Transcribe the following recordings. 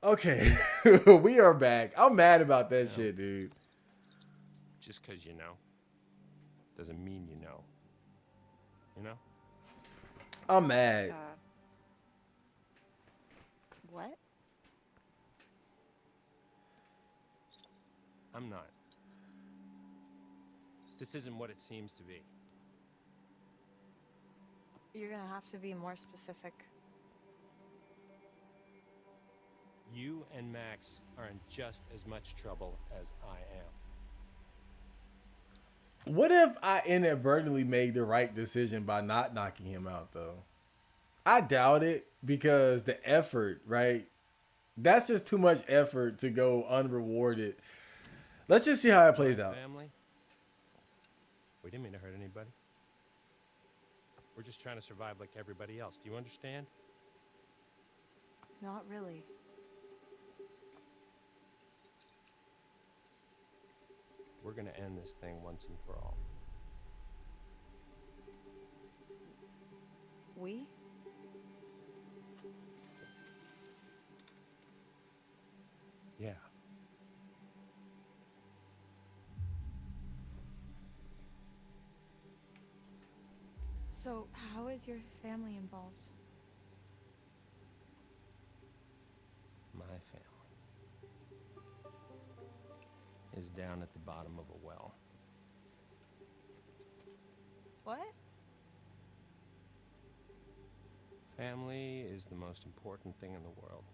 Okay, we are back. I'm mad about that No, shit, dude. just because you know doesn't mean you know. You know? I'm mad. Uh, what? I'm not. This isn't what it seems to be. You're gonna have to be more specific. You and Max are in just as much trouble as I am. What if I inadvertently made the right decision by not knocking him out, though? I doubt it because the effort, right? That's just too much effort to go unrewarded. Let's just see how it plays My out. family? We didn't mean to hurt anybody. We're just trying to survive like everybody else. Do you understand? Not really. We're gonna end this thing once and for all. We? Yeah. So, how is your family involved? My family is down at the bottom of a well. What? Family is the most important thing in the world.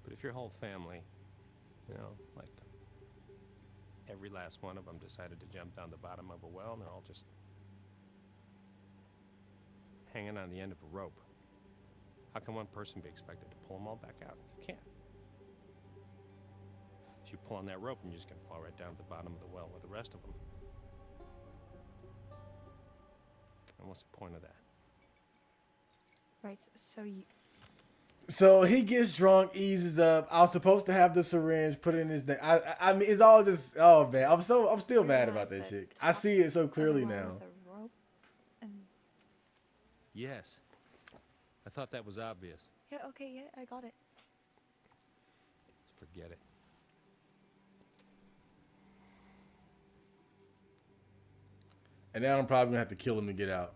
But if your whole family, like every last one of them decided to jump down the bottom of a well and they're all just hanging on the end of a rope, how can one person be expected to pull them all back out? You can't. So you pull on that rope and you're just going to fall right down to the bottom of the well with the rest of them. And what's the point of that? Right, so you. So he gets drunk, eases up. I was supposed to have the syringe put in his neck. I mean, it's all just, oh man, I'm still You're mad the about one that that shit. I see it so talked clearly of the well now. with a rope and. Yes. I thought that was obvious. Yeah, okay, yeah, I got it. Forget it. And now I'm probably gonna have to kill him to get out.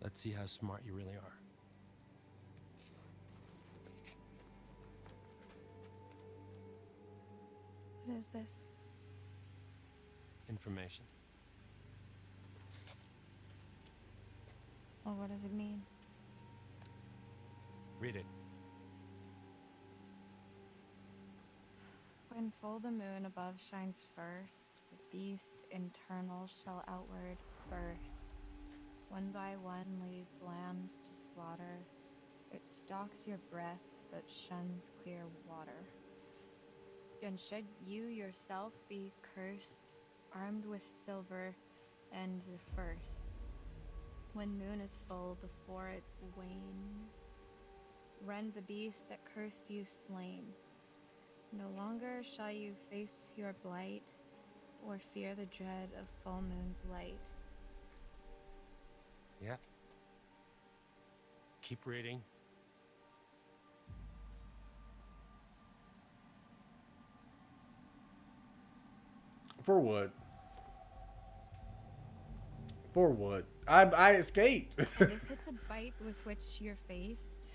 Let's see how smart you really are. What is this? Information. Well, what does it mean? Read it. When full the moon above shines first, the beast internal shall outward burst. One by one leads lambs to slaughter. It stalks your breath, but shuns clear water. And should you yourself be cursed, armed with silver and the first, when moon is full before its wane, rend the beast that cursed you slain. No longer shall you face your blight, or fear the dread of full moon's light. Yeah. Keep reading. For what? For what? I escaped. And if it's a bite with which you're faced,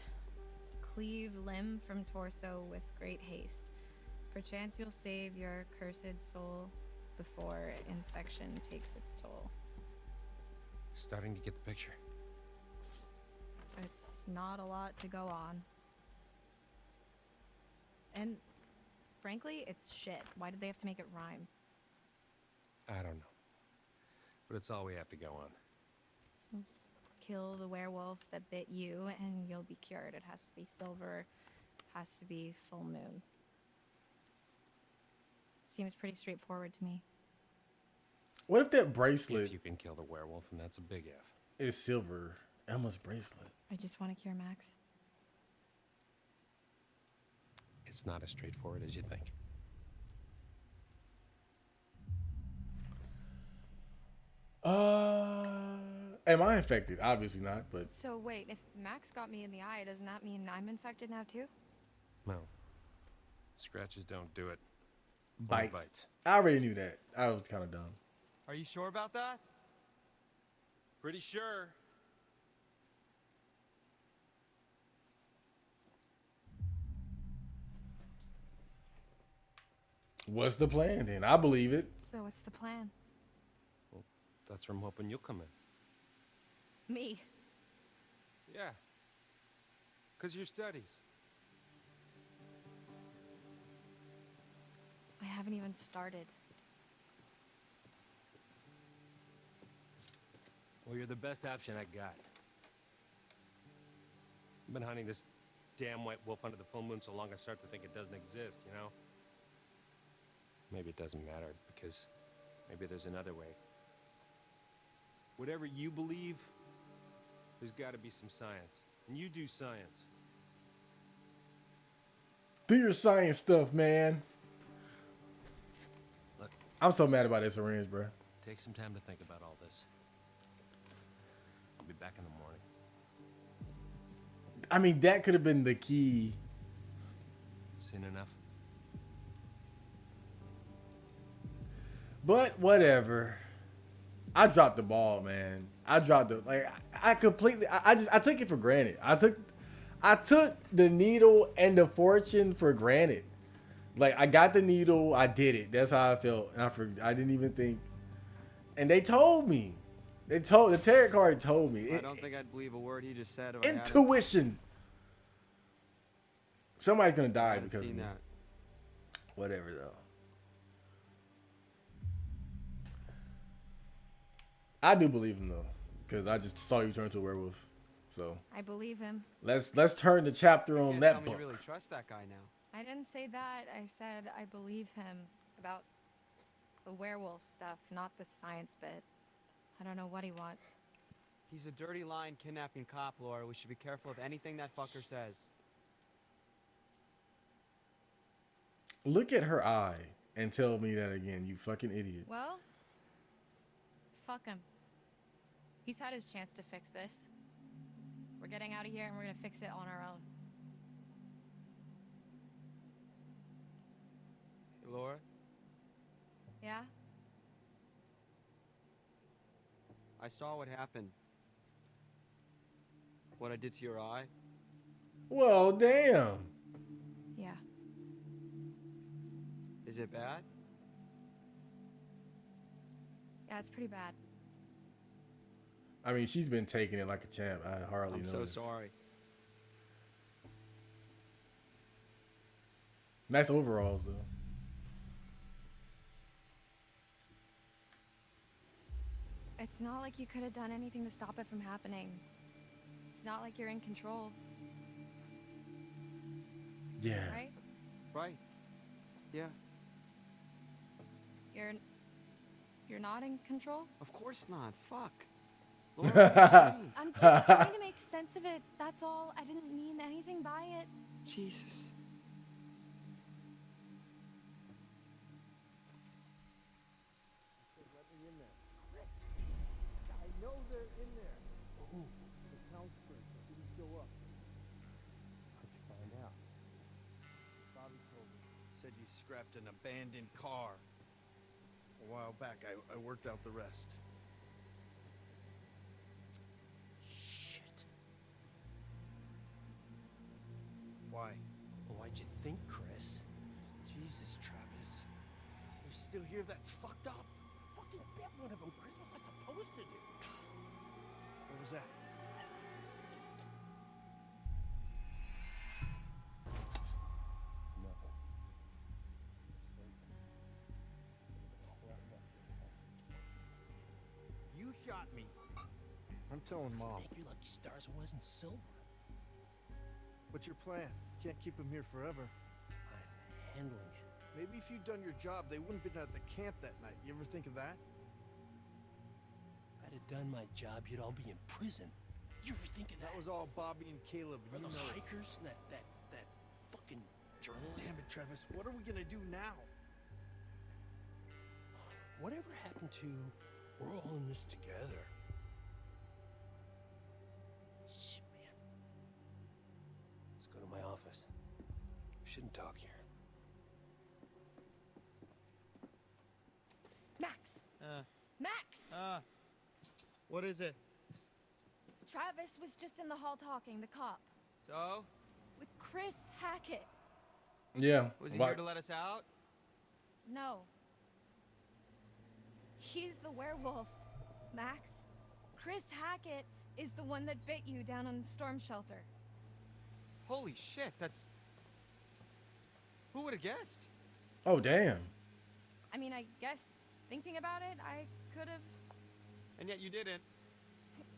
cleave limb from torso with great haste. Perchance you'll save your cursed soul before infection takes its toll. Starting to get the picture. It's not a lot to go on. And frankly, it's shit. Why did they have to make it rhyme? I don't know. But it's all we have to go on. Kill the werewolf that bit you and you'll be cured. It has to be silver, has to be full moon. Seems pretty straightforward to me. What if that bracelet If you can kill the werewolf, and that's a big if. is silver? Emma's bracelet. I just want to cure Max. It's not as straightforward as you think. Am I infected? Obviously not, but So wait, if Max got me in the eye, doesn't that mean I'm infected now too? No. Scratches don't do it. Only bites. bites. I already knew that. I was kind of dumb. Are you sure about that? Pretty sure. What's the plan then? I believe it. So what's the plan? Well, that's from hoping you'll come in. Me. Yeah. 'Cause your studies. I haven't even started. Well, you're the best option I got. I've been hunting this damn white wolf under the full moon so long I start to think it doesn't exist, you know? Maybe it doesn't matter, because maybe there's another way. Whatever you believe, there's gotta be some science. And you do science. Do your science stuff, man. Look, I'm so mad about this syringe, bro. take some time to think about all this. I'll be back in the morning. I mean, that could have been the key. Seen enough? But whatever. I dropped the ball, man. I dropped the I completely I took it for granted. I took the needle and the fortune for granted. Like I got the needle, I did it. That's how I felt. And I didn't even think. And they told me. The tarot card told me. I don't think I'd believe a word he just said if I hadn't Intuition. Somebody's gonna die because of seen me. that. Whatever though. I do believe him though, because I just saw you turn into a werewolf. So I believe him. let's turn the chapter You on can't that tell me book. you really trust that guy now. I didn't say that. I said I believe him about the werewolf stuff, not the science bit. I don't know what he wants. He's a dirty lying kidnapping cop, Laura. We should be careful of anything that fucker says. Look at her eye and tell me that again, you fucking idiot. Well, fuck him. He's had his chance to fix this. We're getting out of here and we're gonna fix it on our own. Hey, Laura, Yeah? I saw what happened. What I did to your eye. Well, damn. Yeah. Is it bad? Yeah, it's pretty bad. I mean, she's been taking it like a champ. I hardly I'm noticed. so sorry. Nice overalls though. It's not like you could have done anything to stop it from happening. It's not like you're in control, Yeah. right? Right. Yeah, You're not in control? of course not. Fuck. Laura, what are you saying? I'm just trying to make sense of it. That's all. I didn't mean anything by it. Jesus. I know they're in there. Ooh, the counselor didn't show up. How'd you find out? Bobby told me. Said you scrapped an abandoned car. A while back, I worked out the rest. Shit. Why? Why'd you think, Chris? Jesus, Travis. You're still here? That's fucked up. Fucking bet one of them, Chris. What was I supposed to do? What was that? Nothing. You shot me. I'm telling Mom. Thank your lucky stars it wasn't silver. What's your plan? Can't keep him here forever. I'm handling it. Maybe if you'd done your job, they wouldn't have been at the camp that night. You ever think of that? If I'd have done my job, you'd all be in prison. You ever think of that? That was all Bobby and Caleb. Or You those know it. hikers? That fucking journalist? Damn it, Travis. What are we gonna do now? Whatever happened to We're all in this together. Shh, man. Let's go to my office. We shouldn't talk here. Max! Max! What is it? Travis was just in the hall talking, the cop. So? With Chris Hackett. Yeah. Was he why- here to let us out? No. He's the werewolf, Max. Chris Hackett is the one that bit you down on the storm shelter. Holy shit, that's... Who would have guessed? Oh, damn. I mean, I guess thinking about it, I could have. And yet you didn't.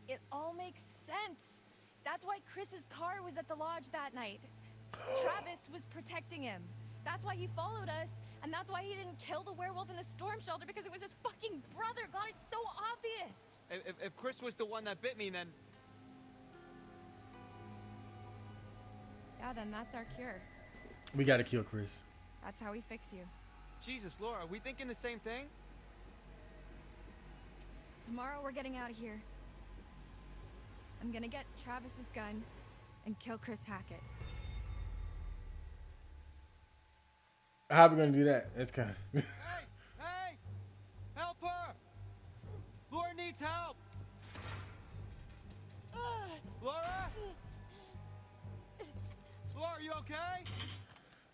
It all makes sense. That's why Chris's car was at the lodge that night. Travis was protecting him. That's why he followed us, and that's why he didn't kill the werewolf in the storm shelter, because it was his fucking brother. God, it's so obvious. If Chris was the one that bit me, then... Yeah, then that's our cure. We gotta kill Chris. That's how we fix you. Jesus, Laura, are we thinking the same thing? Tomorrow we're getting out of here. I'm gonna get Travis's gun and kill Chris Hackett. How are we gonna do that? It's kind of. Hey! Hey! Help her! Laura needs help! Laura? Laura, are you okay?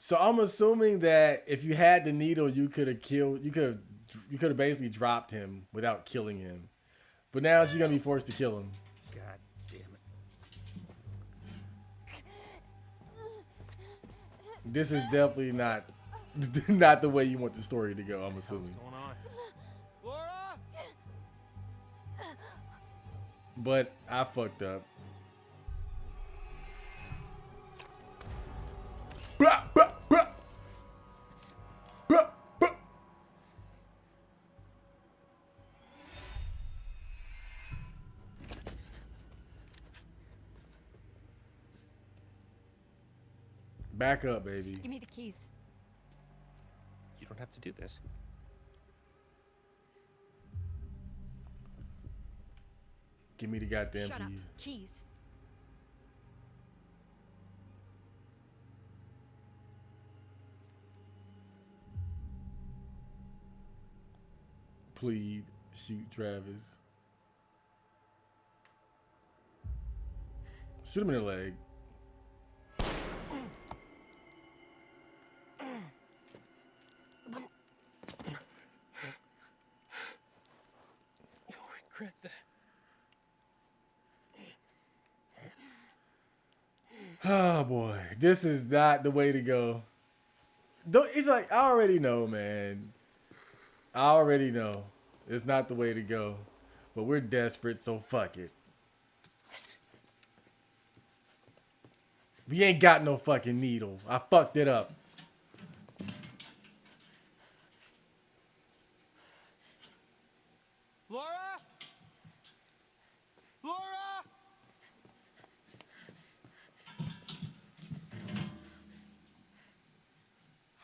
So I'm assuming that if you had the needle, you could have killed. You could have basically dropped him without killing him. But now she's gonna be forced to kill him. God damn it. This is definitely not not the way you want the story to go. I'm What's assuming. going on? Laura? But I fucked up. Blah, blah, blah. Blah, blah. Back up, baby. Give me the keys. You don't have to do this. Give me the goddamn Shut up. keys. Keys. Plead, shoot Travis. Shoot him in the leg. You'll regret that. Oh boy, this is not the way to go. It's like, I already know, man. I already know. It's not the way to go. But we're desperate, so fuck it. We ain't got no fucking needle. I fucked it up. Laura? Laura?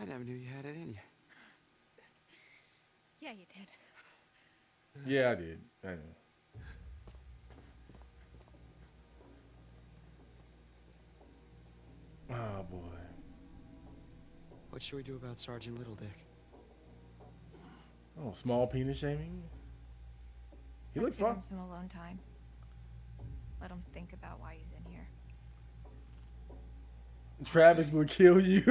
I never knew you had it in you. Yeah, you did. Yeah, I did. I know. Oh boy. What should we do about Sergeant Littledick? Oh, small penis shaming? He looks Let's give fine. him some alone time. Let him think about why he's in here. Travis will kill you.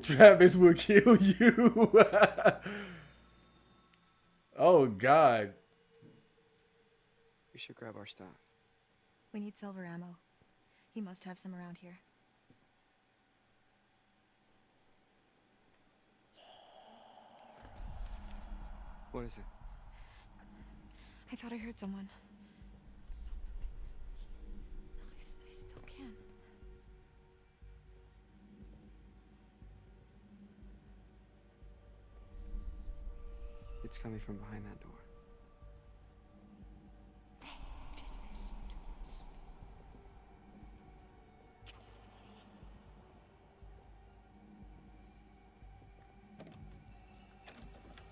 Travis will kill you. Oh, God. We should grab our stuff. We need silver ammo. He must have some around here. What is it? I thought I heard someone. I still can. It's coming from behind that door.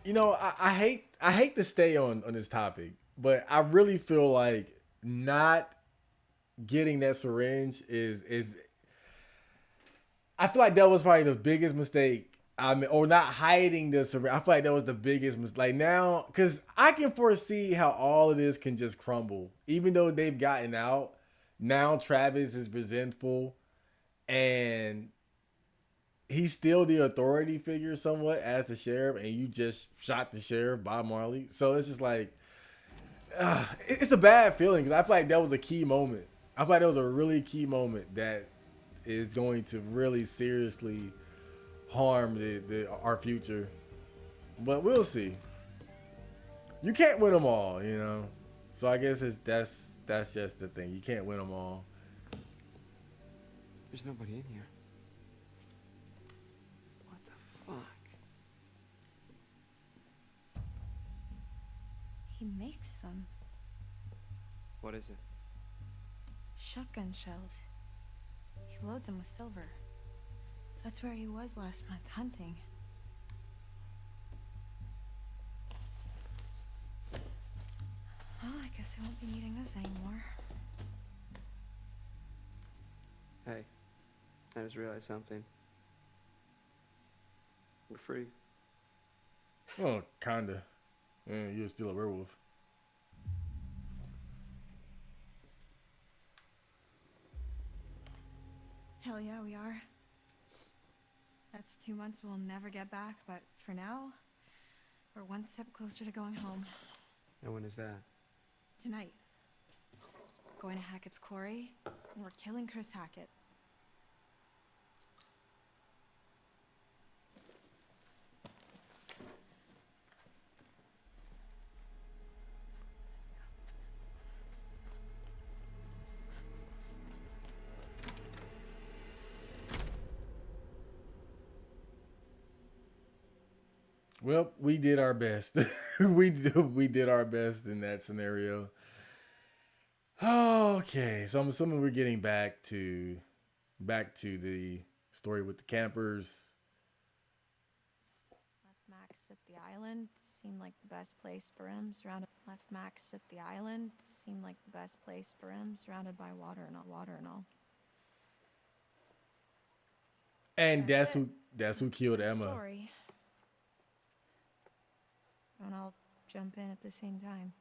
You know, I hate to stay on this topic, but I really feel like not getting that syringe is I feel like that was probably the biggest mistake. I mean, or not hiding the syringe. I feel like that was the biggest mistake. Like now, because I can foresee how all of this can just crumble. Even though they've gotten out, now Travis is resentful, and he's still the authority figure somewhat as the sheriff, and you just shot the sheriff, Bob Marley. So it's just like, it's a bad feeling because I feel like that was a key moment. I feel like that was a really key moment that is going to really seriously harm our future. But we'll see. You can't win them all, you know. So I guess that's just the thing. You can't win them all. There's nobody in here. What the fuck? He makes them. What is it? Shotgun shells. He loads them with silver. That's where he was last month, hunting. Well, I guess I won't be needing this anymore. Hey, I just realized something. We're free. Oh, kinda. Yeah, you're still a werewolf. Hell yeah, we are. That's 2 months we'll never get back, but for now, we're one step closer to going home. And when is that? Tonight. Going to Hackett's Quarry, and we're killing Chris Hackett. Well, we did our best. we did our best in that scenario. Okay, so I'm assuming we're getting back to the story with the campers. Left Max at the island. Seemed like the best place for him. Left Max at the island. Seemed like the best place for him. Surrounded by water and all. And That's that's who killed the Emma. Story. And I'll jump in at the same time.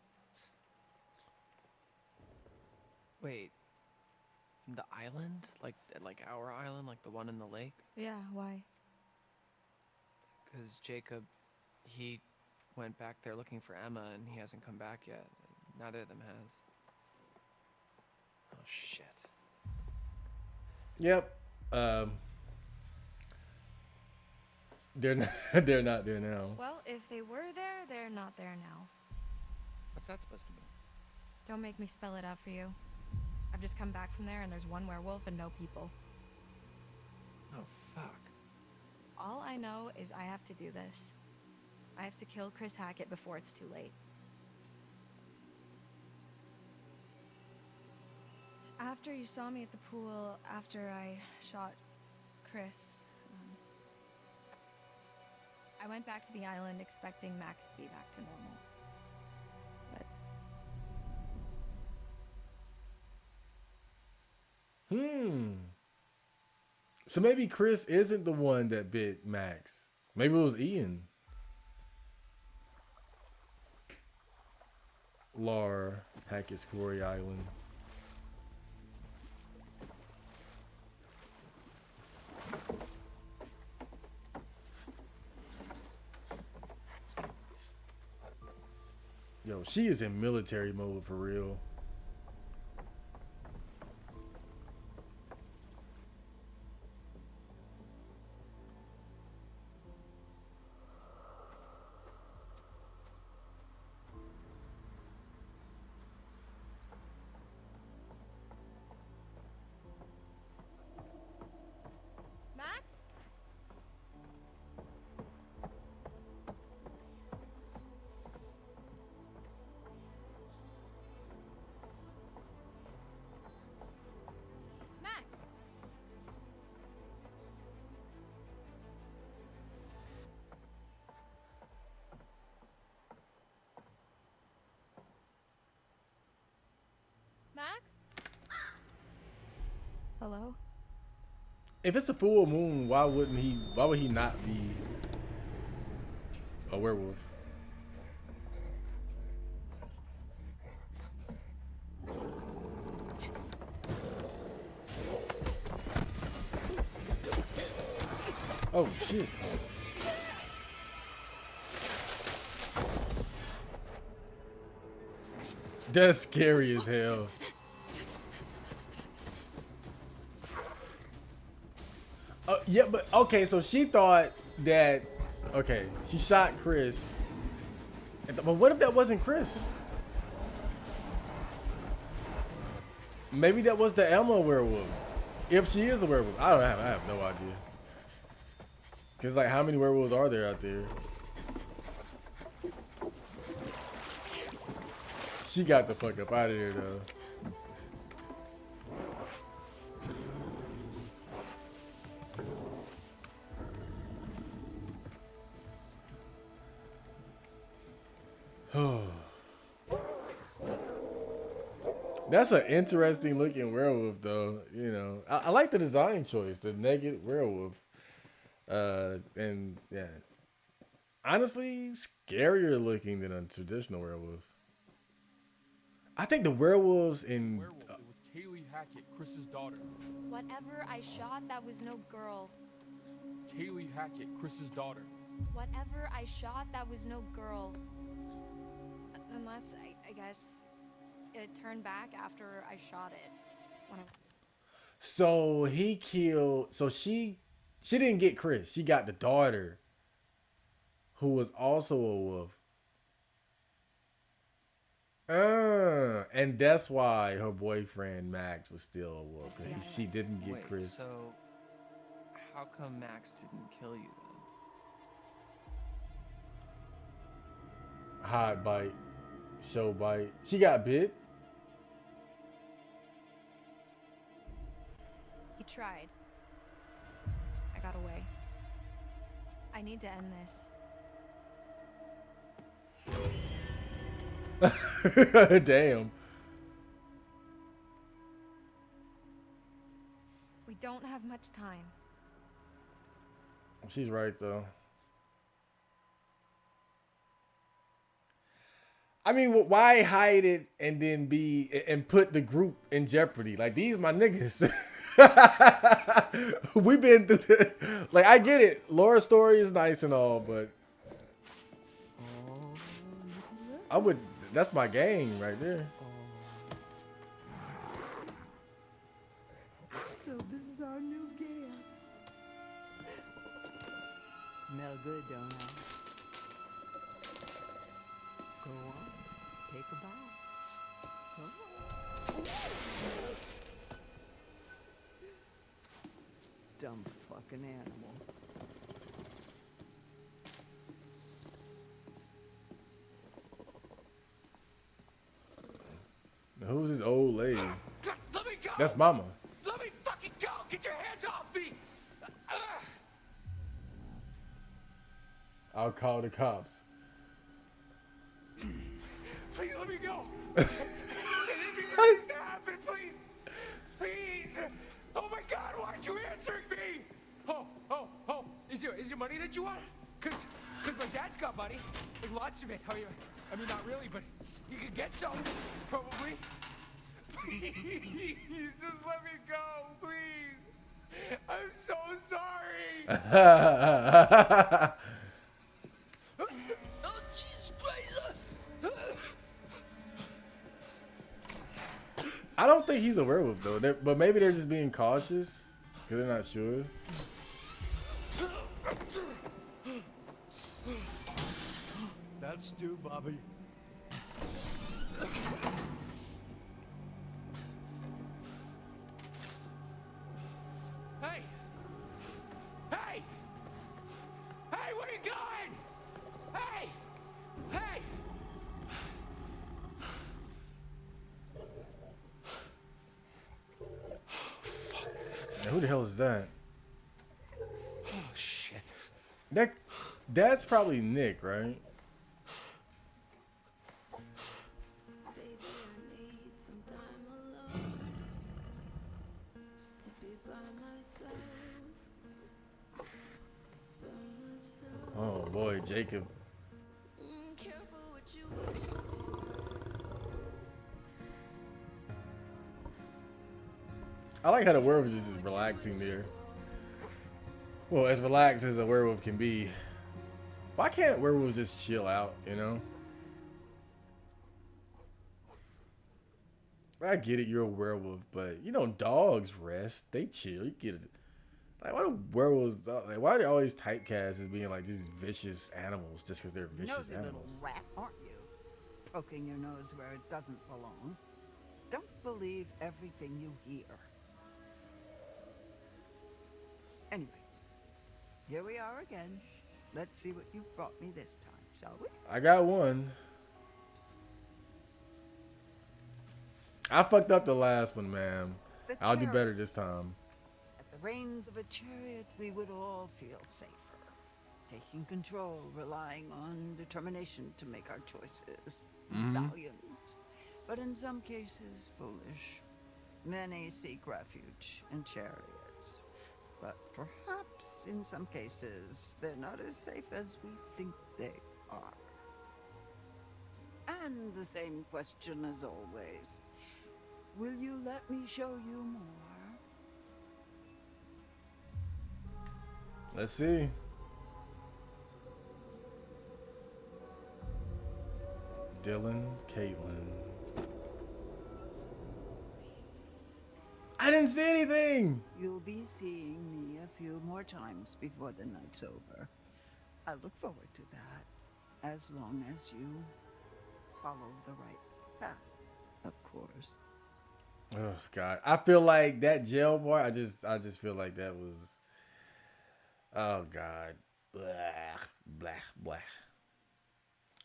Wait, the island? Like our island, like the one in the lake? Yeah, why? Because Jacob, he went back there looking for Emma and he hasn't come back yet. Neither of them has. Oh, shit. Yep. They're not there now. Well, if they were there, they're not there now. What's that supposed to mean? Don't make me spell it out for you. I've just come back from there and there's one werewolf and no people. Oh, fuck. All I know is I have to do this. I have to kill Chris Hackett before it's too late. After you saw me at the pool, after I shot Chris, I went back to the island expecting Max to be back to normal. But So maybe Chris isn't the one that bit Max. Maybe it was Ian. Laura, Hackett's Quarry Island. Yo, she is in military mode for real. Max? Hello? If it's a full moon, why would he not be a werewolf? Oh shit. That's scary as hell. Yeah, but okay, so she thought that, okay, she shot Chris. But what if that wasn't Chris? Maybe that was the Emma werewolf. If she is a werewolf. I have no idea. Cause like, how many werewolves are there out there? She got the fuck up out of there though. That's an interesting looking werewolf though. You know, I like the design choice, the naked werewolf. And yeah, honestly, scarier looking than a traditional werewolf. I think the werewolves in Werewolf. It was Kaylee Hackett, Chris's daughter. Whatever I shot, that was no girl. Kaylee Hackett, Chris's daughter. Whatever I shot, that was no girl. Unless, I guess, it turned back after I shot it. So he killed. So she didn't get Chris. She got the daughter, who was also a wolf. And that's why her boyfriend Max was still a wolf. She didn't get Wait, Chris. so how come Max didn't kill you then? Hot bite, show bite. She got bit. He tried. I got away. I need to end this. Damn. We don't have much time. She's right though. I mean, why hide it and then put the group in jeopardy? Like, these my niggas. We've been through this. Like, I get it. Laura's story is nice and all, but I would. That's my gang right there. So this is our new guest. Smell good, don't I? Go on, take a bite. Come on. Dumb fucking animal. Who's this old lady? Let me go! That's Mama. Let me fucking go! Get your hands off me! I'll call the cops. Please let me go! Anything needs to happen, please! Please! Oh my God, why aren't you answering me? Oh! Is there money that you want? Cause my dad's got money. Like, lots of it. I mean, not really, but you could get some, probably. Please, just let me go, please. I'm so sorry. Oh, Jesus Christ. I don't think he's a werewolf though. But maybe they're just being cautious because they're not sure. That's two, Bobby. Hey! Hey! Hey, where you going? Hey! Hey! Now, who the hell is that? Oh, shit. That's probably Nick, right? Baby, I need some time alone to be boy Jacob. Careful what you I like how the werewolf is just relaxing there. Well, as relaxed as a werewolf can be. Why can't werewolves just chill out, you know? I get it, you're a werewolf, but you know, dogs rest. They chill. You get it. Like, why do werewolves, like, why are they always typecast as being like these vicious animals just because they're vicious Nosy little animals? rat, aren't you? Poking your nose where it doesn't belong. Don't believe everything you hear. Anyway, here we are again. Let's see what you've brought me this time, shall we? I got one. I fucked up the last one, man. The I'll do chariot. better this time. At the reins of a chariot, we would all feel safer. Taking control, relying on determination to make our choices. Valiant, but in some cases foolish. Many seek refuge in chariots, but perhaps in some cases they're not as safe as we think they are. And the same question as always. Will you let me show you more? Let's see. Dylan, Caitlin. I didn't see anything. You'll be seeing me a few more times before the night's over. I look forward to that, as long as you follow the right path, of course. Oh God, I feel like that jail part. I just feel like that was. Oh God, blah blah blah.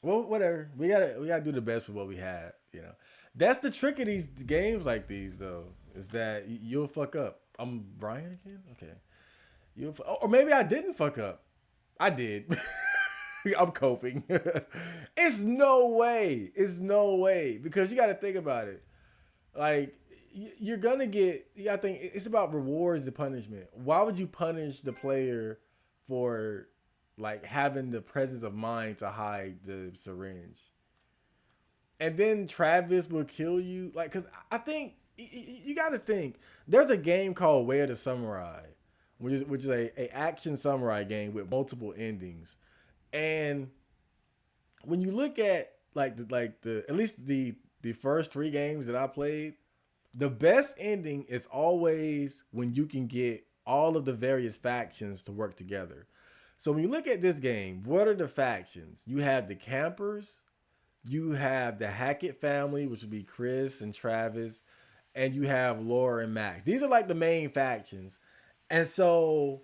Well, whatever. We gotta do the best with what we have. You know, that's the trick of these games like these, though, is that you'll fuck up. I'm Brian again. Okay, or maybe I didn't fuck up. I did. I'm coping. It's no way. It's no way, because you got to think about it. Like, you're gonna get. I think it's about rewards and punishment. Why would you punish the player for like having the presence of mind to hide the syringe? And then Travis will kill you. Like, cause I think you got to think. There's a game called Way of the Samurai, which is a action samurai game with multiple endings. And when you look at the at least the first 3 games that I played, the best ending is always when you can get all of the various factions to work together. So when you look at this game, what are the factions? You have the campers, you have the Hackett family, which would be Chris and Travis, and you have Laura and Max. These are like the main factions. And so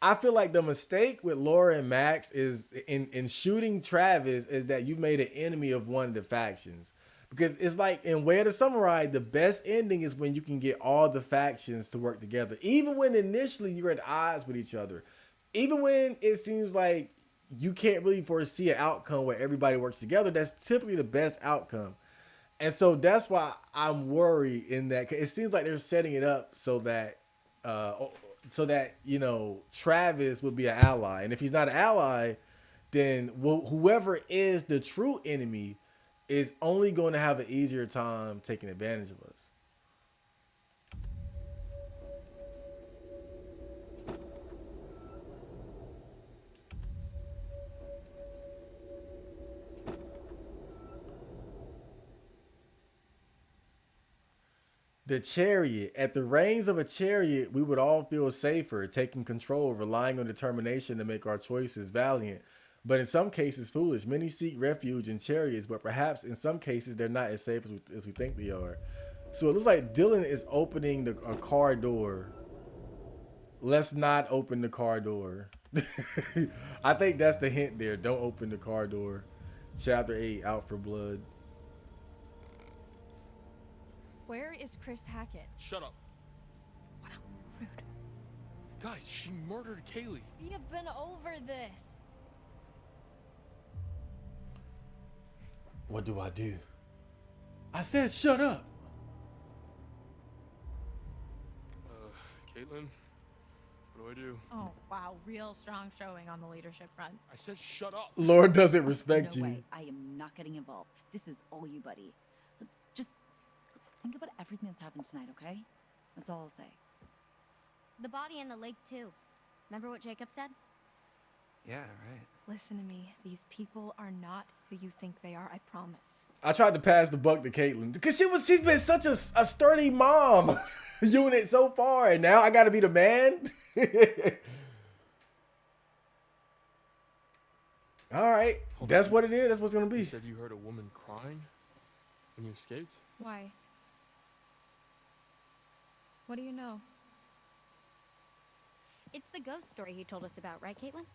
I feel like the mistake with Laura and Max is in shooting Travis is that you've made an enemy of one of the factions. Because it's like in Way of the Samurai, the best ending is when you can get all the factions to work together. Even when initially you're at odds with each other. Even when it seems like you can't really foresee an outcome where everybody works together, that's typically the best outcome. And so that's why I'm worried in that. 'Cause it seems like they're setting it up so that you know, Travis would be an ally. And if he's not an ally, then whoever is the true enemy is only going to have an easier time taking advantage of us. The chariot. At the reins of a chariot, we would all feel safer, taking control, relying on determination to make our choices valiant. But in some cases, foolish. Many seek refuge in chariots, but perhaps in some cases, they're not as safe as we think they are. So it looks like Dylan is opening a car door. Let's not open the car door. I think that's the hint there. Don't open the car door. Chapter 8, Out for Blood. Where is Chris Hackett? Shut up. Wow, rude. Guys, she murdered Kaylee. We have been over this. What do I do? I said shut up. Caitlin, What do I do? Oh, wow. Real strong showing on the leadership front. I said shut up. Lord doesn't respect No you. way. I am not getting involved. This is all you, buddy. Just think about everything that's happened tonight, okay? That's all I'll say. The body in the lake, too. Remember what Jacob said? Yeah, right. Listen to me. These people are not who you think they are, I promise. I tried to pass the buck to Caitlin because she's been such a sturdy mom unit so far, and now I got to be the man. All right, that's what it is. That's what's gonna be. You said you heard a woman crying when you escaped? Why? What do you know? It's the ghost story he told us about, right, Caitlin?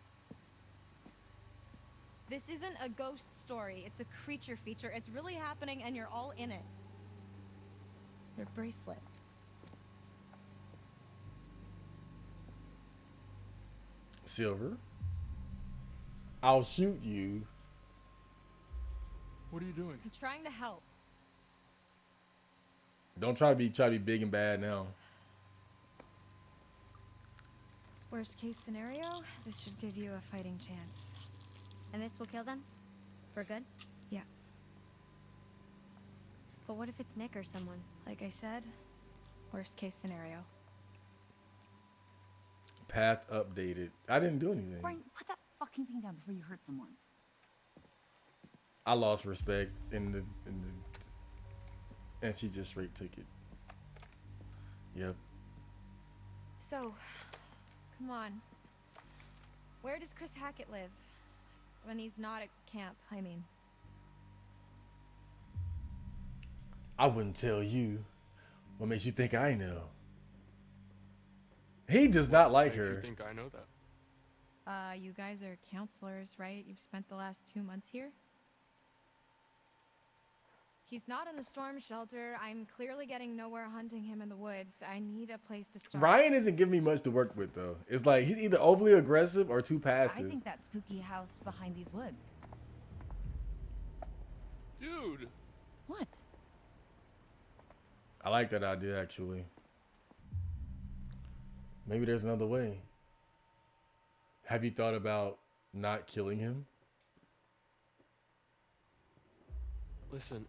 This isn't a ghost story. It's a creature feature. It's really happening, and you're all in it. Your bracelet. Silver, I'll shoot you. What are you doing? I'm trying to help. Don't try to be big and bad now. Worst case scenario, this should give you a fighting chance. And this will kill them? For good? Yeah. But what if it's Nick or someone? Like I said, worst case scenario. Path updated. I didn't do anything. Brian, put that fucking thing down before you hurt someone. I lost respect and she just straight took it. Yep. So, come on. Where does Chris Hackett live? When he's not at camp, I mean. I wouldn't tell you. What makes you think I know? He does not like Makes her. you think I know that? You guys are counselors, right? You've spent the last 2 months here? He's not in the storm shelter. I'm clearly getting nowhere hunting him in the woods. I need a place to start. Ryan isn't giving me much to work with though. It's like he's either overly aggressive or too I passive. think that spooky house behind these woods. Dude! What? I like that idea actually. Maybe there's another way. Have you thought about not killing him? Listen,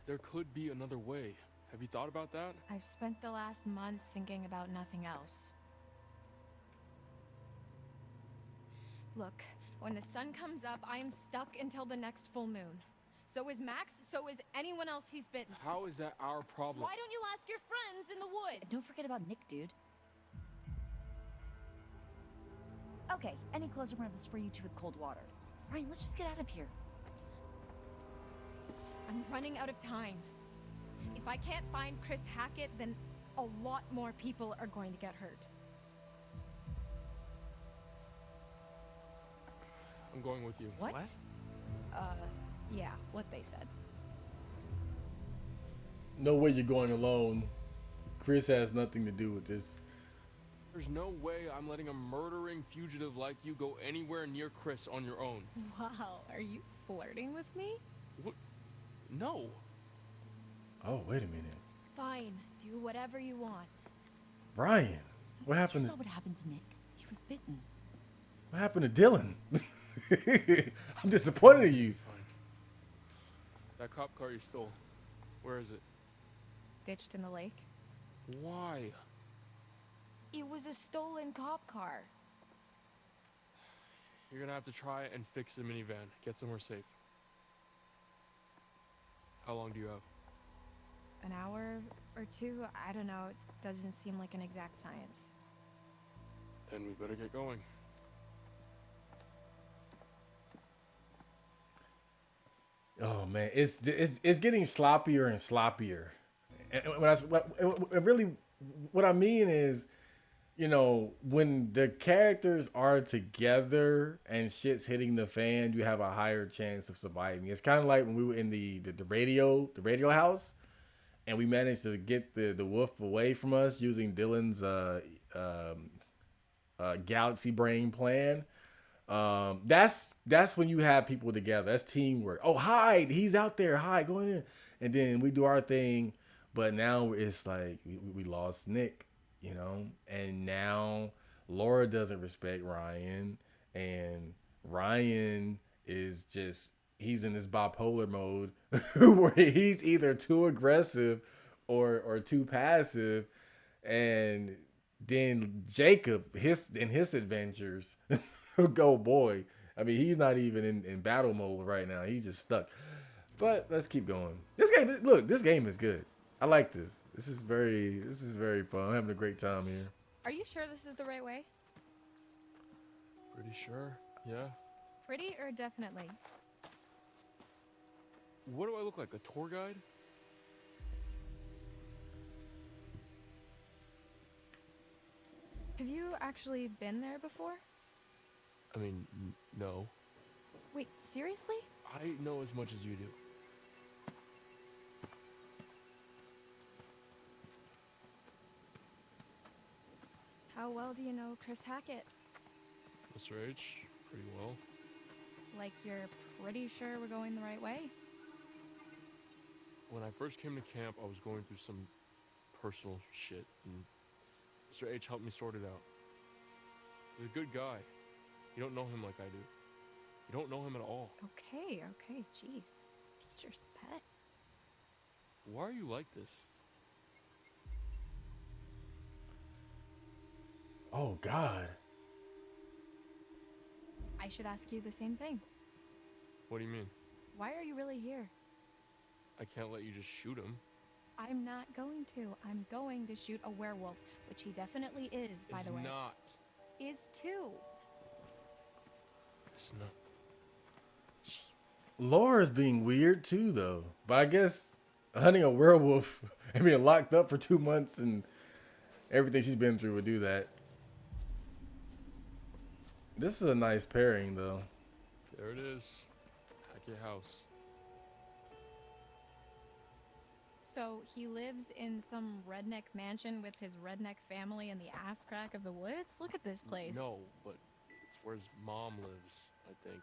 there could be another way. Have you thought about that? I've spent the last month thinking about nothing else. Look, when the sun comes up, I am stuck until the next full moon. So is Max, so is anyone else he's bitten. How is that our problem? Why don't you ask your friends in the woods? And don't forget about Nick, dude. Okay, any closer when I have to spray you two with cold water. Ryan, let's just get out of here. I'm running out of time. If I can't find Chris Hackett, then a lot more people are going to get hurt. I'm going with you. What? Yeah, what they said. No way you're going alone. Chris has nothing to do with this. There's no way I'm letting a murdering fugitive like you go anywhere near Chris on your own. Wow, are you flirting with me? What? No. Oh, wait a minute. Fine, do whatever you want. Ryan, what You happened? saw what happened to Nick. He was bitten. What happened to Dylan? I'm disappointed in you. Fine. That cop car you stole, where is it? Ditched in the lake? Why? It was a stolen cop car. You're gonna have to try and fix the minivan. Get somewhere safe. How long do you have? An hour or two? I don't know. It doesn't seem like an exact science. Then we better get going. Oh man, it's getting sloppier and sloppier. And what I mean is, you know, when the characters are together and shit's hitting the fan, you have a higher chance of surviving. It's kind of like when we were in the radio house, and we managed to get the wolf away from us using Dylan's galaxy brain plan. That's when you have people together. That's teamwork. Oh, hide! He's out there. Hide, go in. And then we do our thing. But now it's like we lost Nick, you know, and now Laura doesn't respect Ryan, and Ryan is just he's in this bipolar mode where he's either too aggressive or too passive, and then Jacob in his adventures, go boy. I mean, he's not even in battle mode right now. He's just stuck. But let's keep going. This game is good. I like this. This is very fun. I'm having a great time here. Are you sure this is the right way? Pretty sure. Yeah. Pretty or definitely? What do I look like? A tour guide? Have you actually been there before? I mean, no. Wait, seriously? I know as much as you do. How well do you know Chris Hackett? Mr. H, pretty well. Like you're pretty sure we're going the right way? When I first came to camp, I was going through some personal shit, and Mr. H helped me sort it out. He's a good guy. You don't know him like I do. You don't know him at all. Okay, jeez. Teacher's pet. Why are you like this? Oh, God. I should ask you the same thing. What do you mean? Why are you really here? I can't let you just shoot him. I'm not going to. I'm going to shoot a werewolf, which he definitely is, by the way. It's not. Is too. It's not. Jesus. Laura's being weird too, though. But I guess hunting a werewolf and being locked up for 2 months and everything she's been through would do that. This is a nice pairing, though. There it is. Hackett House. So he lives in some redneck mansion with his redneck family in the ass crack of the woods? Look at this place. No, but it's where his mom lives, I think.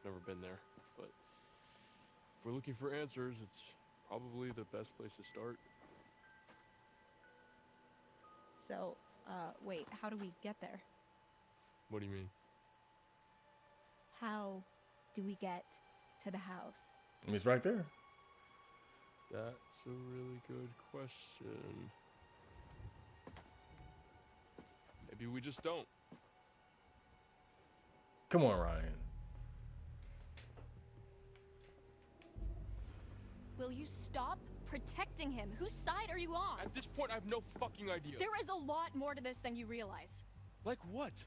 Never been there, but if we're looking for answers, it's probably the best place to start. So, wait, how do we get there? What do you mean? How do we get to the house? I mean, it's right there. That's a really good question. Maybe we just don't. Come on, Ryan. Will you stop protecting him? Whose side are you on? At this point, I have no fucking idea. There is a lot more to this than you realize. Like what?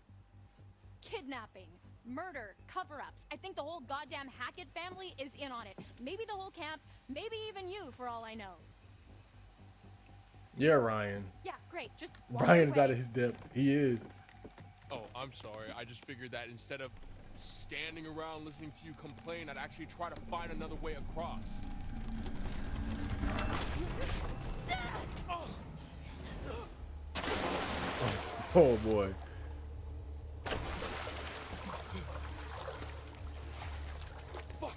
Kidnapping, murder, cover-ups. I think the whole goddamn Hackett family is in on it. Maybe the whole camp, maybe even you, for all I know. Yeah, Ryan. Yeah, great. Just walk Ryan's away. out of his depth. He is. Oh, I'm sorry. I just figured that instead of standing around listening to you complain, I'd actually try to find another way across. Oh, boy. Fuck.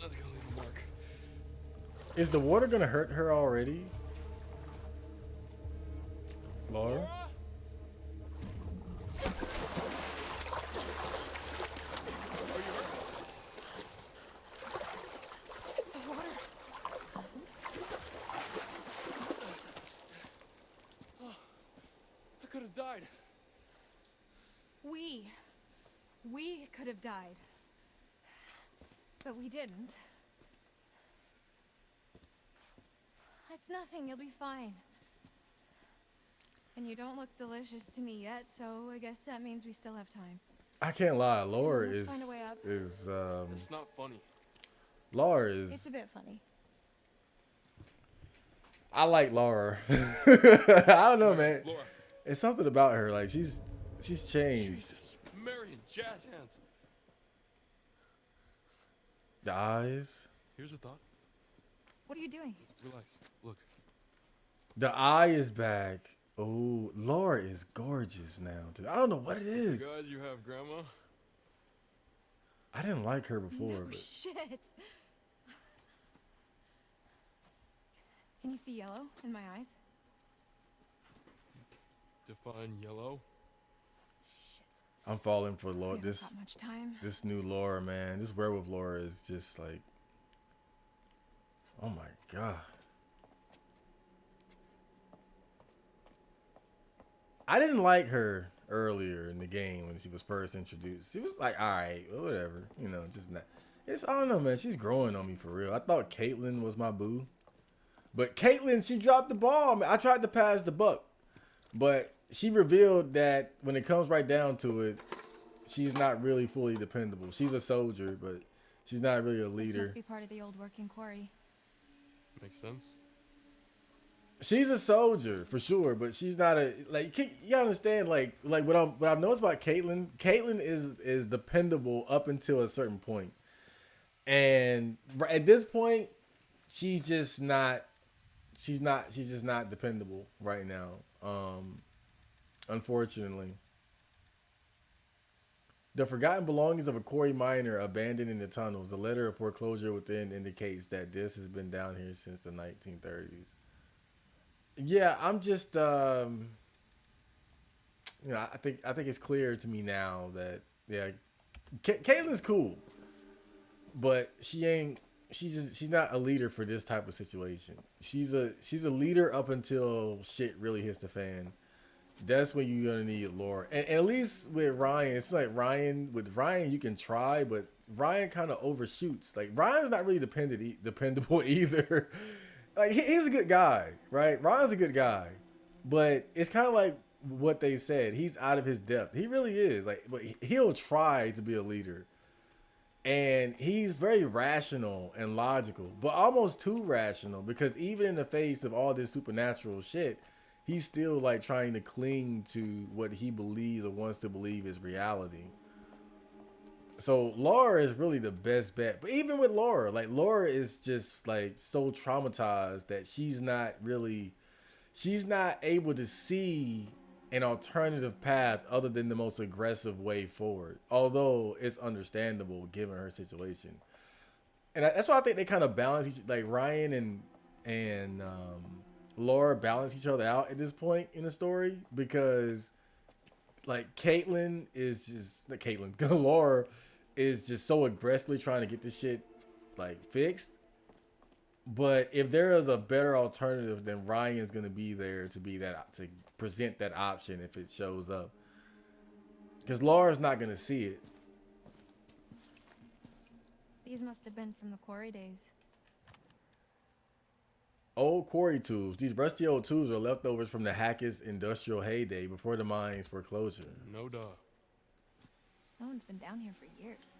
That's gonna leave a mark. Is the water gonna hurt her already? Laura? Laura? Are you hurt? It's the water. Oh, I could have died. We could have died. But we didn't. It's nothing, you'll be fine. And you don't look delicious to me yet, so I guess that means we still have time. I can't lie. Laura Let's is find a way up. It's not funny. Laura is. It's a bit funny. I like Laura. I don't know, man. Laura. It's something about her. Like she's changed. Jesus. Marion, jazz hands. The eyes. Here's a thought. What are you doing? Relax. Look. The eye is back. Oh, Laura is gorgeous now, dude. I don't know what it is. God, you have grandma. I didn't like her before, No but shit. Can you see yellow in my eyes? define yellow. I'm falling for Laura. We haven't got much time. This new Laura, man. This werewolf Laura is just like, oh my god. I didn't like her earlier in the game when she was first introduced. She was like, all right, well, whatever, you know, just not. It's I don't know, man. She's growing on me for real. I thought Caitlyn was my boo, but Caitlyn, she dropped the ball. Man. I tried to pass the buck, but she revealed that when it comes right down to it, she's not really fully dependable. She's a soldier, but she's not really a leader. This must be part of the old working quarry. Makes sense. She's a soldier for sure, but she's not a like. You understand? Like what I've noticed about Caitlyn. Caitlyn is dependable up until a certain point, and at this point, she's just not. She's just not dependable right now. Unfortunately, the forgotten belongings of a quarry miner abandoned in the tunnels. A letter of foreclosure within indicates that this has been down here since the 1930s. Yeah, I'm just, I think it's clear to me now that Caitlyn's cool, but she's not a leader for this type of situation. She's a leader up until shit really hits the fan. That's when you're gonna need Laura, and at least with Ryan, it's like with Ryan you can try, but Ryan kind of overshoots. Like Ryan's not really dependable either. Like he's a good guy, right? Ryan's a good guy, but it's kind of like what they said. He's out of his depth. He really is. Like, but he'll try to be a leader, and he's very rational and logical, but almost too rational because even in the face of all this supernatural shit, he's still like trying to cling to what he believes or wants to believe is reality. So Laura is really the best bet. But even with Laura, like Laura is just like so traumatized that she's not able to see an alternative path other than the most aggressive way forward. Although it's understandable given her situation. And that's why I think they kind of balance like Ryan and Laura balance each other out at this point in the story, because like Caitlyn is just Laura is just so aggressively trying to get this shit like fixed. But if there is a better alternative, then Ryan's gonna be there to present that option if it shows up. Because Laura's not gonna see it. These must have been from the quarry days. Old quarry tools. These rusty old tools are leftovers from the Hackett's industrial heyday before the mine's foreclosure. No duh. No one's been down here for years.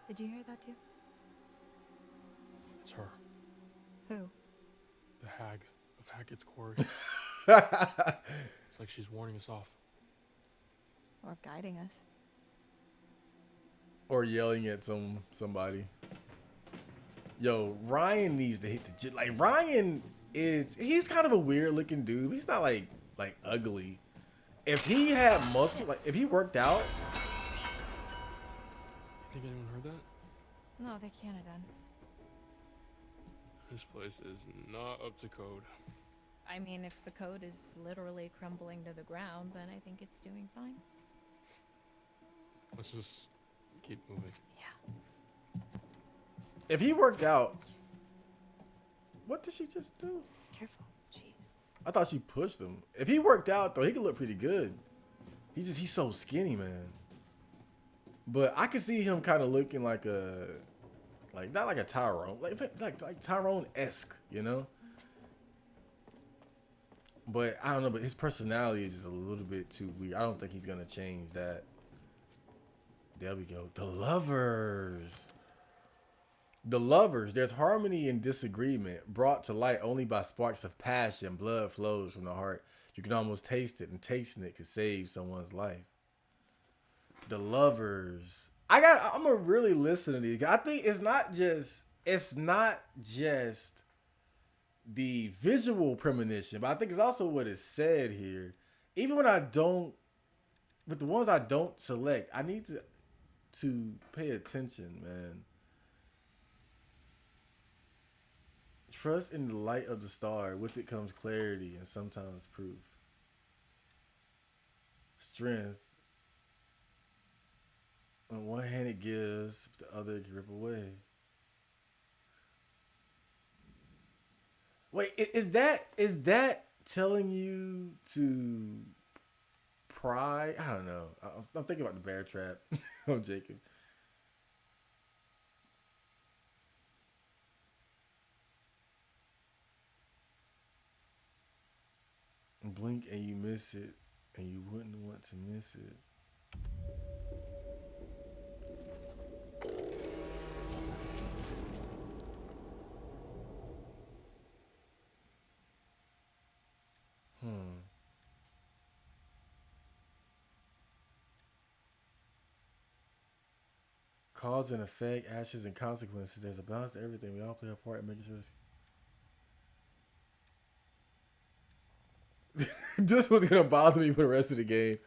Did you hear that too? It's her. Who? The hag of Hackett's Quarry. It's like she's warning us off. Or guiding us. Or yelling at somebody. Yo, Ryan needs to hit the gym. Like Ryan he's kind of a weird looking dude. He's not like ugly. If he had muscle, like if he worked out. Think anyone heard that? No, they can't have done. This place is not up to code. I mean, if the code is literally crumbling to the ground, then I think it's doing fine. Let's just keep moving. Yeah. If he worked out, what did she just do? Careful. Jeez. I thought she pushed him. If he worked out though, he could look pretty good. He's so skinny, man. But I could see him kind of looking like not like a Tyrone, like Tyrone-esque, you know. But I don't know. But his personality is just a little bit too weird. I don't think he's gonna change that. there we go. The lovers. The lovers. There's harmony and disagreement brought to light only by sparks of passion. Blood flows from the heart. You can almost taste it, and tasting it could save someone's life. The lovers. I'm gonna really listen to these. I think it's not just the visual premonition, but I think it's also what is said here. Even when I don't, with the ones I don't select, I need to pay attention, man. Trust in the light of the star. With it comes clarity and sometimes proof. Strength. On one hand it gives, the other it can rip away. Wait, is that telling you to pry? I don't know. I'm thinking about the bear trap. Oh, Jacob. Blink and you miss it, and you wouldn't want to miss it. Cause and effect, actions and consequences. There's a balance to everything. We all play a part in making sure it's... This was gonna bother me for the rest of the game.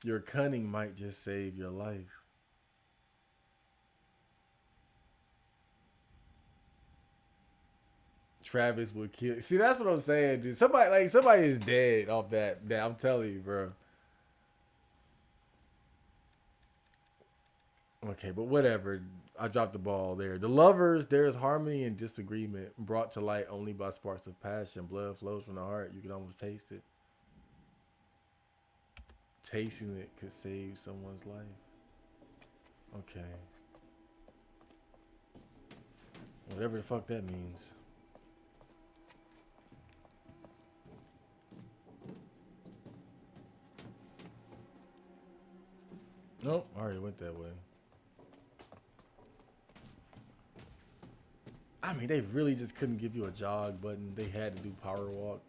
Your cunning might just save your life. Travis would kill. See, that's what I'm saying, dude. Somebody is dead off that. I'm telling you, bro. Okay, but whatever. I dropped the ball there. The lovers, there is harmony and disagreement brought to light only by sparks of passion. Blood flows from the heart. You can almost taste it. Tasting it could save someone's life. Okay. Whatever the fuck that means. Nope, I already went that way. I mean, they really just couldn't give you a jog button. They had to do power walk.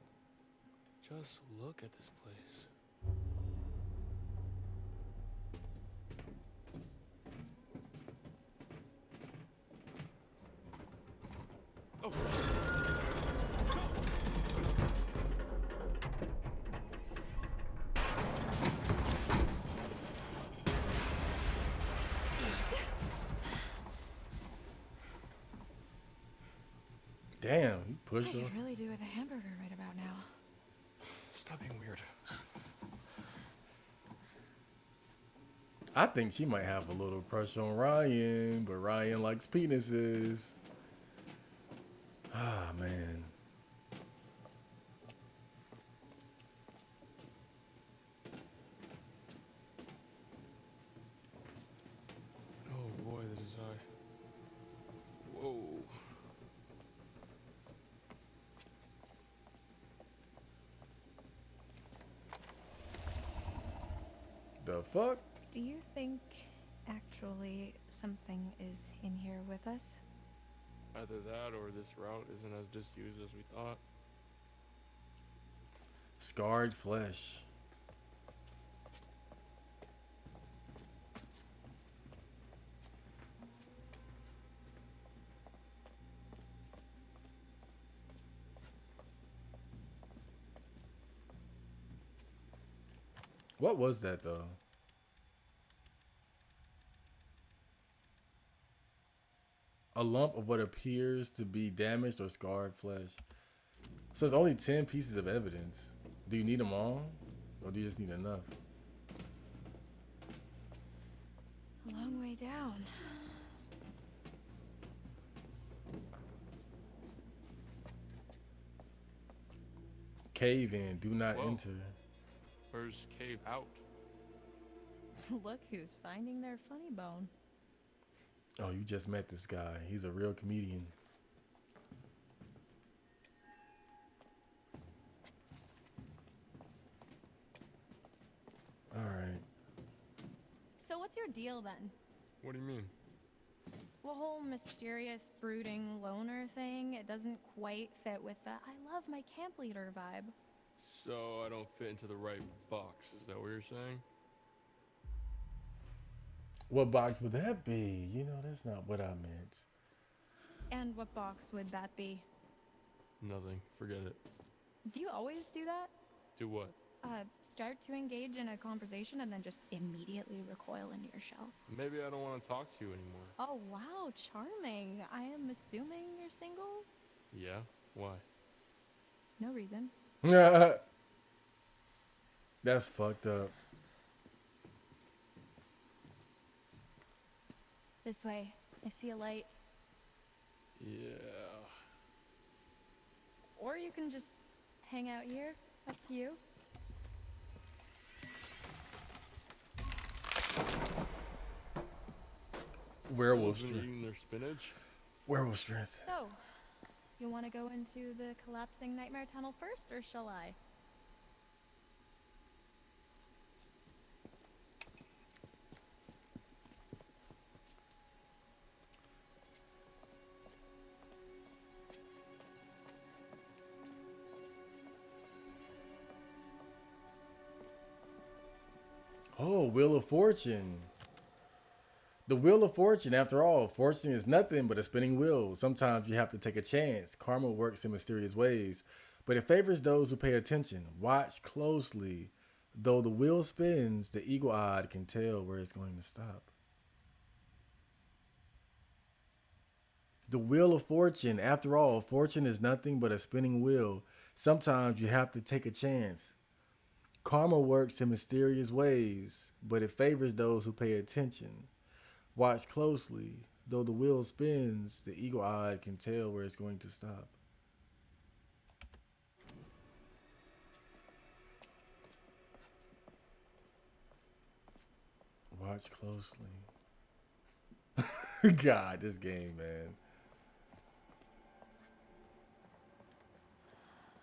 Just look at this place. Oh. Damn, he pushed her. I could really do with a hamburger right about now. Stop being weird. I think she might have a little crush on Ryan, but Ryan likes penises. Ah, man. Oh boy, this is high. Whoa. The fuck? Do you think actually something is in here with us? Either that or this route isn't as disused as we thought. Scarred flesh. What was that though? A lump of what appears to be damaged or scarred flesh. So there's only 10 pieces of evidence. Do you need them all? Or do you just need enough? A long way down. Cave in. Do not Whoa. enter. Where's cave out? Look who's finding their funny bone. Oh, you just met this guy. He's a real comedian. All right. So what's your deal then? What do you mean? The whole mysterious, brooding loner thing, it doesn't quite fit with the I love my camp leader vibe. So I don't fit into the right box. Is that what you're saying? What box would that be? You know, that's not what I meant. And what box would that be? Nothing. Forget it. Do you always do that? Do what? Start to engage in a conversation and then just immediately recoil into your shell. Maybe I don't want to talk to you anymore. Oh, wow, charming. I am assuming you're single? Yeah? Why? No reason. That's fucked up. This way. I see a light. Yeah. Or you can just hang out here. Up to you. Werewolf Been strength. eating their spinach? Werewolf strength. So, you want to go into the collapsing nightmare tunnel first, or shall I? Oh, Wheel of Fortune. The Wheel of Fortune, after all, fortune is nothing but a spinning wheel. Sometimes you have to take a chance. Karma works in mysterious ways, but it favors those who pay attention. Watch closely. Though the wheel spins, the eagle-eyed can tell where it's going to stop. The Wheel of Fortune, after all, fortune is nothing but a spinning wheel. Sometimes you have to take a chance. Karma works in mysterious ways, but it favors those who pay attention. Watch closely. Though the wheel spins, the eagle-eyed can tell where it's going to stop. Watch closely. God, this game, man.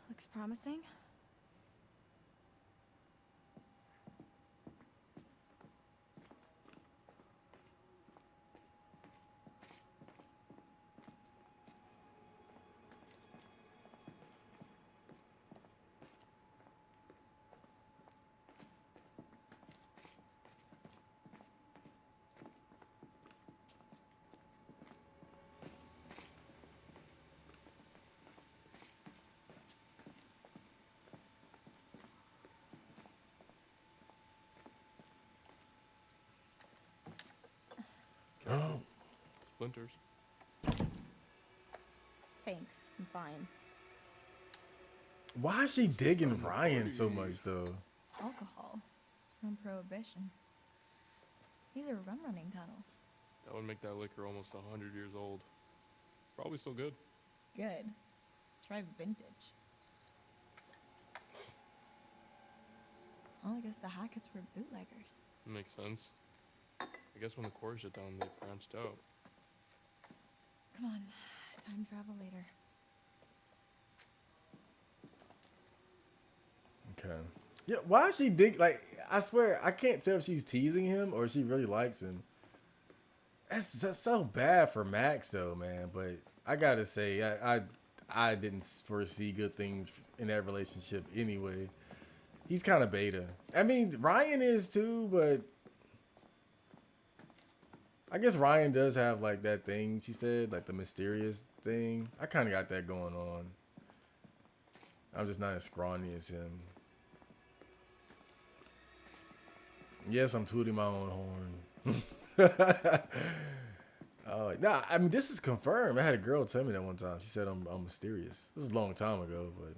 Looks promising. Oh. Splinters. Thanks, I'm fine. Why is she digging Ryan so much, though? Alcohol. From Prohibition. These are rum-running tunnels. That would make that liquor almost 100 years old. Probably still good. Good. Try vintage. Well, I guess the Hacketts were bootleggers. Makes sense. I guess when the Quarry shut down, they branched out. Come on, time travel later. Okay. Yeah, why is she dig? Like, I swear, I can't tell if she's teasing him or if she really likes him. That's so bad for Max, though, man. But I gotta say, I didn't foresee good things in that relationship anyway. He's kind of beta. I mean, Ryan is too, but I guess Ryan does have like that thing she said, like the mysterious thing. I kind of got that going on. I'm just not as scrawny as him. Yes, I'm tooting my own horn. Nah, I mean, this is confirmed. I had a girl tell me that one time. She said I'm mysterious. This was a long time ago, but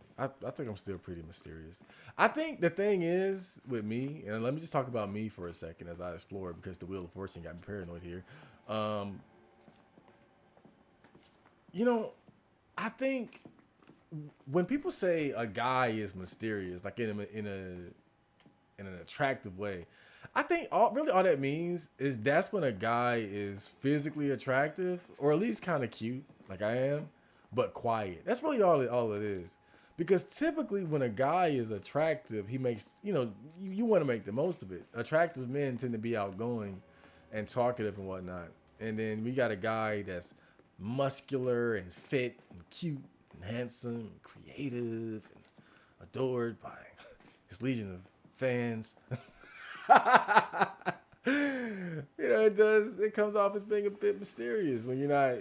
I think I'm still pretty mysterious. I think the thing is with me, and let me just talk about me for a second as I explore, because the Wheel of Fortune got me paranoid here. You know, I think when people say a guy is mysterious, like in an attractive way, I think all that means is that's when a guy is physically attractive, or at least kind of cute, like I am, but quiet. That's really all it is. Because typically when a guy is attractive, he makes, you want to make the most of it. Attractive men tend to be outgoing and talkative and whatnot. And then we got a guy that's muscular and fit and cute and handsome and creative and adored by his legion of fans. It comes off as being a bit mysterious when you're not,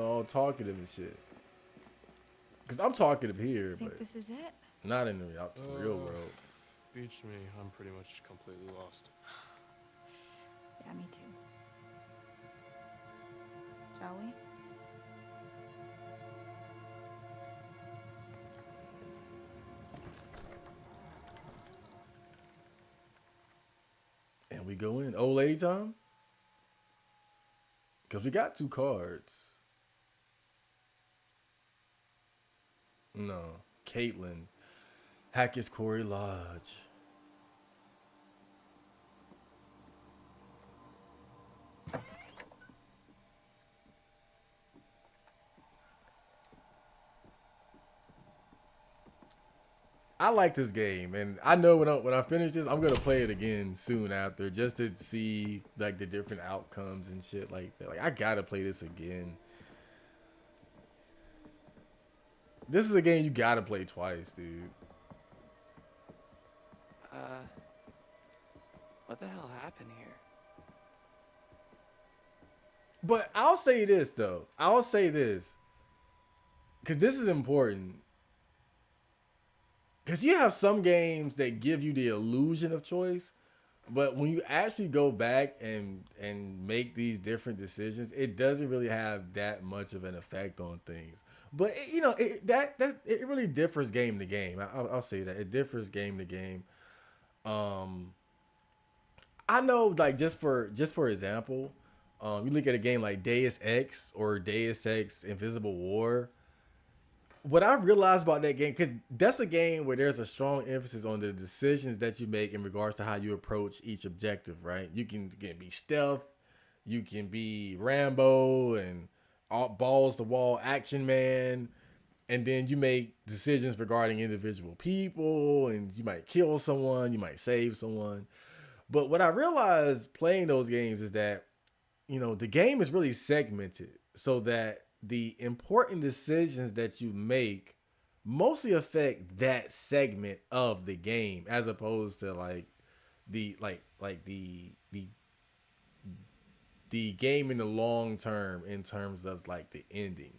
all talkative and shit. Because I'm talkative here, I think but this is it. not in the real world. Beats me. I'm pretty much completely lost. Yeah, me too. Shall we? And we go in. Old lady time? Because we got 2 cards. No. Caitlin. Hackett's Quarry Lodge. I like this game, and I know when I finish this, I'm gonna play it again soon after, just to see like the different outcomes and shit like that. Like I gotta play this again. This is a game you gotta play twice, dude. What the hell happened here? But I'll say this though. I'll say this, because this is important. Because you have some games that give you the illusion of choice, but when you actually go back and make these different decisions, it doesn't really have that much of an effect on things. But it really differs game to game. I'll say that it differs game to game. I know, like just for example, you look at a game like Deus Ex or Deus Ex Invisible War. What I realized about that game, because that's a game where there's a strong emphasis on the decisions that you make in regards to how you approach each objective, right? You can be stealth, you can be Rambo and balls to wall action man, and then you make decisions regarding individual people, and you might kill someone, you might save someone. But what I realized playing those games is that, the game is really segmented so that the important decisions that you make mostly affect that segment of the game, as opposed to the game in the long term in terms of like the ending,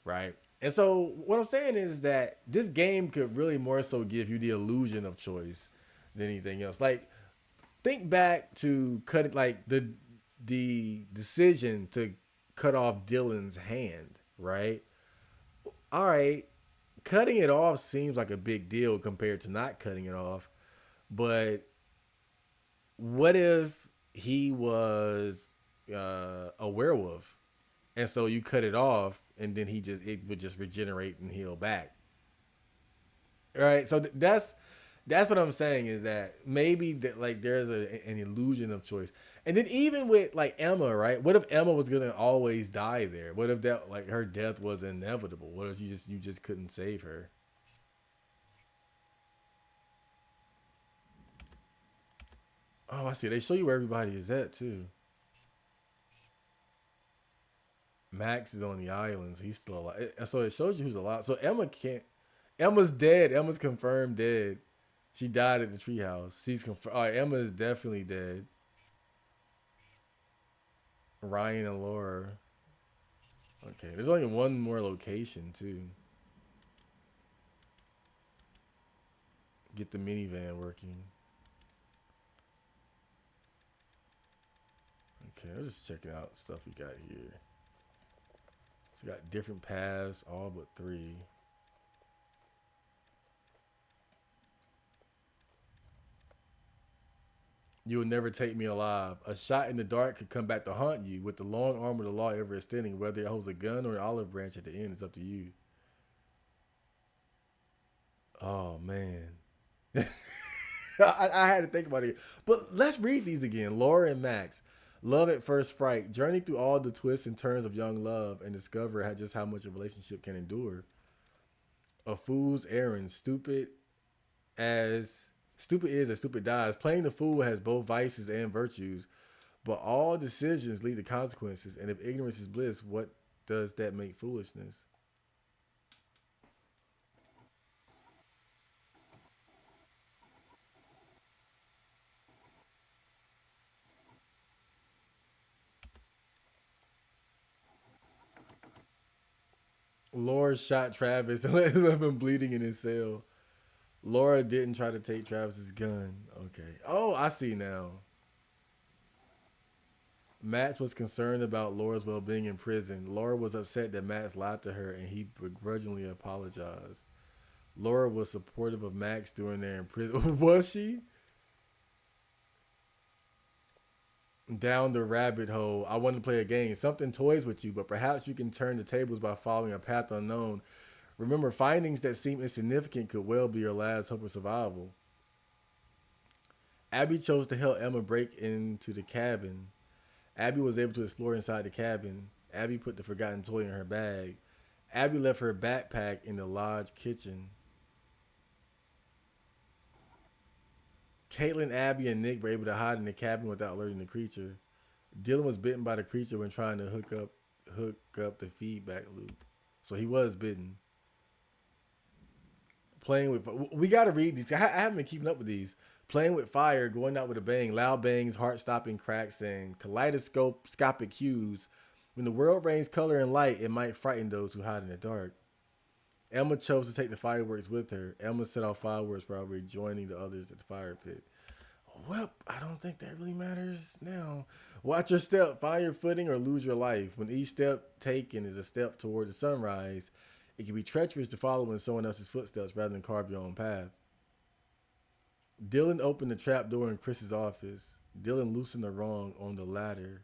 right? And so what I'm saying is that this game could really more so give you the illusion of choice than anything else. Like, think back to the decision to cut off Dylan's hand, right? All right, cutting it off seems like a big deal compared to not cutting it off, but what if he was a werewolf, and so you cut it off, and then it would just regenerate and heal back, right? So that's what I'm saying, is that maybe that like there's an illusion of choice. And then even with like Emma, right? What if Emma was gonna always die there? What if that like her death was inevitable? What if you just couldn't save her? Oh, I see. They show you where everybody is at too. Max is on the islands. He's still alive. So it shows you who's alive. So Emma's dead. Emma's confirmed dead. She died at the treehouse. She's confirmed. All right, Emma is definitely dead. Ryan and Laura. Okay, there's only one more location too. Get the minivan working. Okay, I'm just checking out stuff we got here. So we got different paths, all but 3. You will never take me alive. A shot in the dark could come back to haunt you. With the long arm of the law ever extending, whether it holds a gun or an olive branch at the end, it's up to you. Oh, man. I had to think about it. But let's read these again. Laura and Max. Love at first fright. Journey through all the twists and turns of young love and discover just how much a relationship can endure. A fool's errand. Stupid is as stupid dies. Playing the fool has both vices and virtues, but all decisions lead to consequences. And if ignorance is bliss, what does that make foolishness? Laura shot Travis and left him bleeding in his cell. Laura didn't try to take Travis's gun. Okay. Oh, I see now. Max was concerned about Laura's well-being in prison. Laura was upset that Max lied to her and he begrudgingly apologized. Laura was supportive of Max during their in prison. Was she? Down the rabbit hole. I want to play a game. Something toys with you, but perhaps you can turn the tables by following a path unknown. Remember, findings that seem insignificant could well be your last hope of survival. Abby chose to help Emma break into the cabin. Abby was able to explore inside the cabin. Abby put the forgotten toy in her bag. Abby left her backpack in the lodge kitchen. Caitlin, Abby, and Nick were able to hide in the cabin without alerting the creature. Dylan was bitten by the creature when trying to hook up the feedback loop. So he was bitten. Playing with... We got to read these. I haven't been keeping up with these. Playing with fire, going out with a bang, loud bangs, heart-stopping cracks, and kaleidoscopic cues. When the world rains color and light, it might frighten those who hide in the dark. Emma chose to take the fireworks with her. Emma set off fireworks while rejoining the others at the fire pit. Well, I don't think that really matters now. Watch your step, find your footing, or lose your life. When each step taken is a step toward the sunrise, it can be treacherous to follow in someone else's footsteps rather than carve your own path. Dylan opened the trap door in Chris's office. Dylan loosened the rung on the ladder.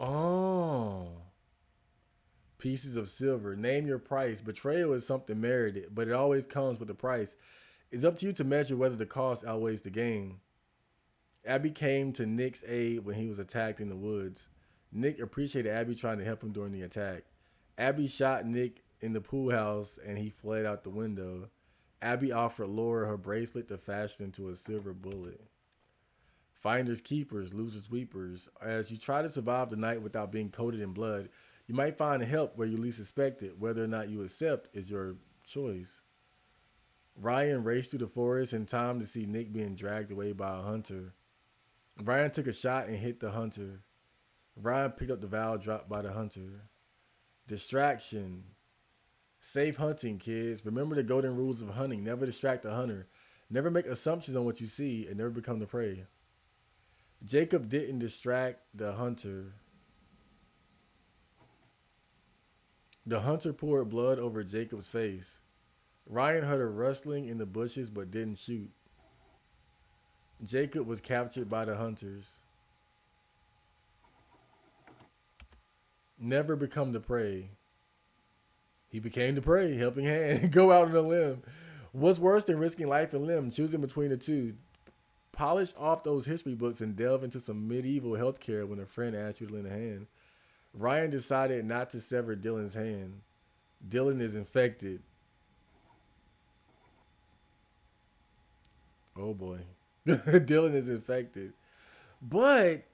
Oh. Pieces of silver. Name your price. Betrayal is something merited, but it always comes with a price. It's up to you to measure whether the cost outweighs the gain. Abby came to Nick's aid when he was attacked in the woods. Nick appreciated Abby trying to help him during the attack. Abby shot Nick in the pool house and he fled out the window. Abby offered Laura her bracelet to fashion into a silver bullet. Finders keepers, losers weepers. As you try to survive the night without being coated in blood, you might find help where you least expect it. Whether or not you accept is your choice. Ryan raced through the forest in time to see Nick being dragged away by a hunter. Ryan took a shot and hit the hunter. Ryan picked up the valve dropped by the hunter. Distraction. Safe hunting, kids. Remember the golden rules of hunting. Never distract the hunter. Never make assumptions on what you see and never become the prey. Jacob didn't distract the hunter. The hunter poured blood over Jacob's face. Ryan heard a rustling in the bushes but didn't shoot. Jacob was captured by the hunters. Never become the prey. He became the prey, helping hand. Go out on a limb. What's worse than risking life and limb? Choosing between the two. Polish off those history books and delve into some medieval healthcare when a friend asked you to lend a hand. Ryan decided not to sever Dylan's hand. Dylan is infected. Oh boy. Dylan is infected. But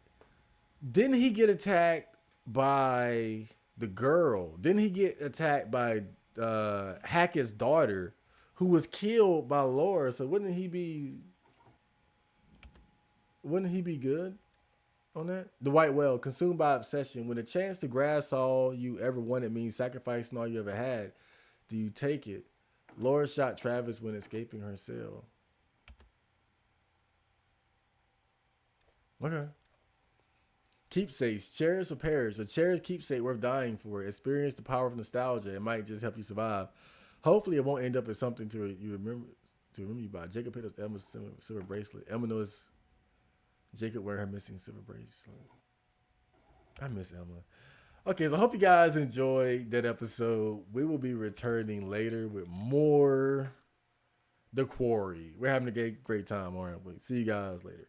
didn't he get attacked by the girl? Didn't he get attacked by Hackett's daughter, who was killed by Laura? So wouldn't he be good on that? The white whale, consumed by obsession. When the chance to grasp all you ever wanted means sacrificing all you ever had, do you take it? Laura shot Travis when escaping her cell. Okay. Keepsakes. Cherish or perish. A cherished keepsake worth dying for. Experience the power of nostalgia. It might just help you survive. Hopefully it won't end up as something to remember you by. Jacob picked up Emma's silver bracelet. Emma knows Jacob wearing her missing silver bracelet. I miss Emma. Okay, so I hope you guys enjoyed that episode. We will be returning later with more The Quarry. We're having a great time, aren't we? See you guys later.